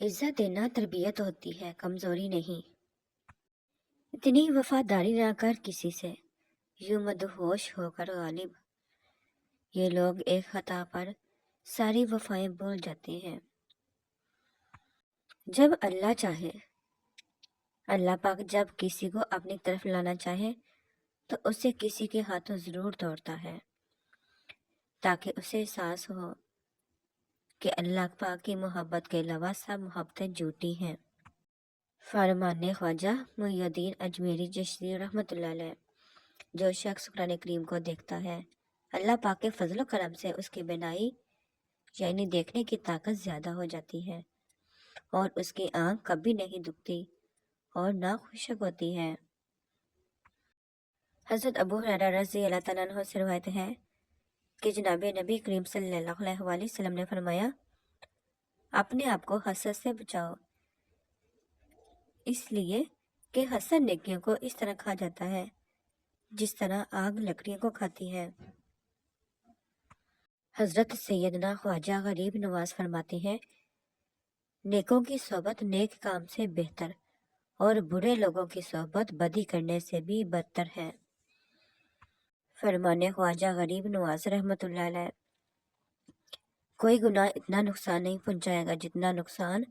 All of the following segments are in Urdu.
عزت دینا تربیت ہوتی ہے، کمزوری نہیں۔ اتنی وفاداری نہ کر کسی سے، یوں مدہوش ہو کر غالب۔ یہ لوگ ایک خطا پر ساری وفائیں بھول جاتے ہیں۔ جب اللہ چاہے، اللہ پاک جب کسی کو اپنی طرف لانا چاہے تو اسے کسی کے ہاتھوں ضرور توڑتا ہے، تاکہ اسے احساس ہو کہ اللہ پاک کی محبت کے علاوہ سب محبتیں جھوٹی ہیں۔ فرمان خواجہ محی الدین اجمیری چشتی رحمۃ اللہ علیہ۔ جو شخص قرآن کریم کو دیکھتا ہے، اللہ پاک کے فضل و کرم سے اس کی بینائی یعنی دیکھنے کی طاقت زیادہ ہو جاتی ہے، اور اس کی آنکھ کبھی نہیں دکھتی اور نہ خشک ہوتی ہے۔ حضرت ابو ہریرہ رضی اللہ تعالیٰ عنہ سے روایت ہے کہ جناب نبی کریم صلی اللہ علیہ وآلہ وسلم نے فرمایا، اپنے آپ کو حسد سے بچاؤ، اس لیے کہ حسد نیکیوں کو اس طرح کھا جاتا ہے جس طرح آگ لکڑیوں کو کھاتی ہے۔ حضرت سیدنا خواجہ غریب نواز فرماتے ہیں، نیکوں کی صحبت نیک کام سے بہتر اور برے لوگوں کی صحبت بدی کرنے سے بھی بدتر ہے۔ فرمان خواجہ غریب نواز رحمۃ اللہ علیہ۔ کوئی گناہ اتنا نقصان نہیں پہنچائے گا جتنا نقصان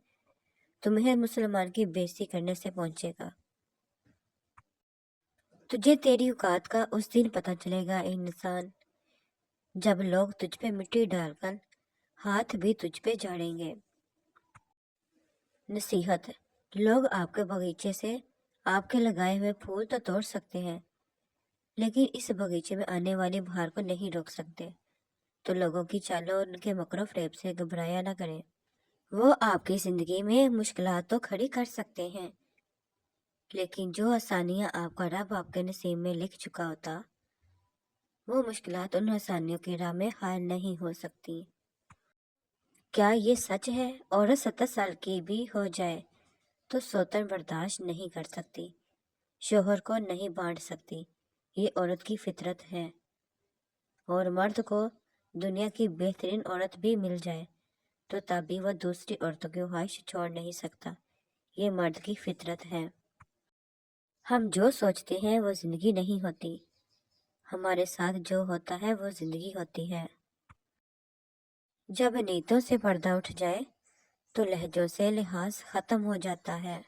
تمہیں مسلمان کی بے عزتی کرنے سے پہنچے گا۔ تجھے تیری اوقات کا اس دن پتہ چلے گا اے انسان، جب لوگ تجھ پہ مٹی ڈال کر ہاتھ بھی تجھ پہ جاڑیں گے۔ نصیحت: لوگ آپ کے باغیچے سے آپ کے لگائے ہوئے پھول تو توڑ سکتے ہیں، لیکن اس باغیچے میں آنے والی بہار کو نہیں روک سکتے، تو لوگوں کی چالوں اور ان کے مکر و فریب سے گھبرایا نہ کریں۔ وہ آپ کی زندگی میں مشکلات تو کھڑی کر سکتے ہیں، لیکن جو آسانیاں آپ کا رب آپ کے نصیب میں لکھ چکا ہوتا، وہ مشکلات ان آسانیوں کی راہ میں حائل نہیں ہو سکتی۔ کیا یہ سچ ہے؟ عورت 70 سال کی بھی ہو جائے تو سوتن برداشت نہیں کر سکتی، شوہر کو نہیں بانٹ سکتی، یہ عورت کی فطرت ہے۔ اور مرد کو دنیا کی بہترین عورت بھی مل جائے تو تب بھی وہ دوسری عورتوں کی خواہش چھوڑ نہیں سکتا، یہ مرد کی فطرت ہے۔ ہم جو سوچتے ہیں وہ زندگی نہیں ہوتی، ہمارے ساتھ جو ہوتا ہے وہ زندگی ہوتی ہے۔ جب نیتوں سے پردہ اٹھ جائے تو لہجوں سے لحاظ ختم ہو جاتا ہے۔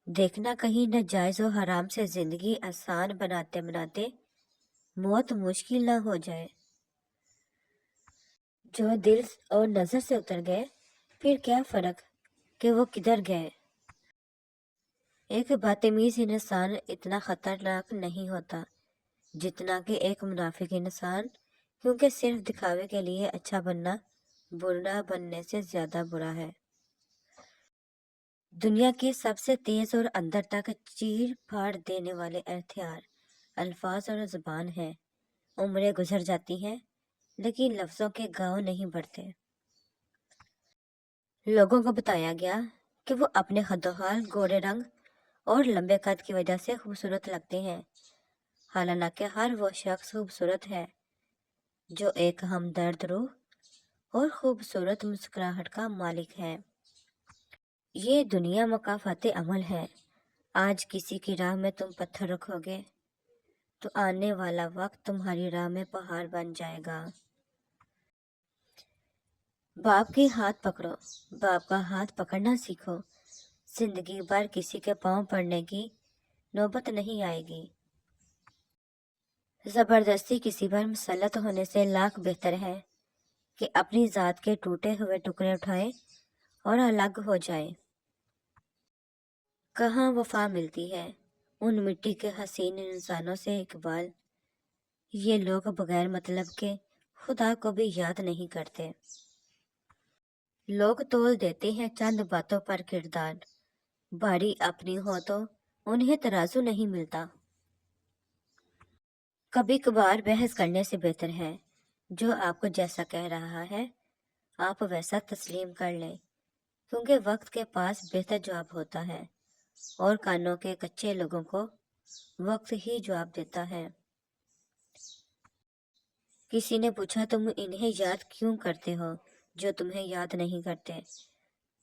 دیکھنا کہیں ناجائز و حرام سے زندگی آسان بناتے بناتے موت مشکل نہ ہو جائے۔ جو دل اور نظر سے اتر گئے، پھر کیا فرق کہ وہ کدھر گئے۔ ایک بدتمیز انسان اتنا خطرناک نہیں ہوتا جتنا کہ ایک منافق انسان، کیونکہ صرف دکھاوے کے لیے اچھا بننا برا بننے سے زیادہ برا ہے۔ دنیا کے سب سے تیز اور اندر تک چیر پھاڑ دینے والے ہتھیار الفاظ اور زبان ہے۔ عمریں گزر جاتی ہیں لیکن لفظوں کے گاؤں نہیں بڑھتے۔ لوگوں کو بتایا گیا کہ وہ اپنے خدوخال گورے رنگ اور لمبے قد کی وجہ سے خوبصورت لگتے ہیں، حالانکہ ہر وہ شخص خوبصورت ہے جو ایک ہمدرد روح اور خوبصورت مسکراہٹ کا مالک ہے۔ یہ دنیا مکافات عمل ہے۔ آج کسی کی راہ میں تم پتھر رکھو گے تو آنے والا وقت تمہاری راہ میں پہاڑ بن جائے گا۔ باپ کے ہاتھ پکڑو، باپ کا ہاتھ پکڑنا سیکھو، زندگی بھر کسی کے پاؤں پڑنے کی نوبت نہیں آئے گی۔ زبردستی کسی پر مسلط ہونے سے لاکھ بہتر ہے کہ اپنی ذات کے ٹوٹے ہوئے ٹکڑے اٹھائے اور الگ ہو جائے۔ کہاں وفا ملتی ہے ان مٹی کے حسین انسانوں سے اقبال، یہ لوگ بغیر مطلب کے خدا کو بھی یاد نہیں کرتے۔ لوگ تول دیتے ہیں چند باتوں پر کردار، باری اپنی ہو تو انہیں ترازو نہیں ملتا۔ کبھی کبھار بحث کرنے سے بہتر ہے جو آپ کو جیسا کہہ رہا ہے آپ ویسا تسلیم کر لیں، کیونکہ وقت کے پاس بہتر جواب ہوتا ہے اور کانوں کے کچے لوگوں کو وقت ہی جواب دیتا ہے۔ کسی نے پوچھا تم انہیں یاد کیوں کرتے ہو جو تمہیں یاد نہیں کرتے؟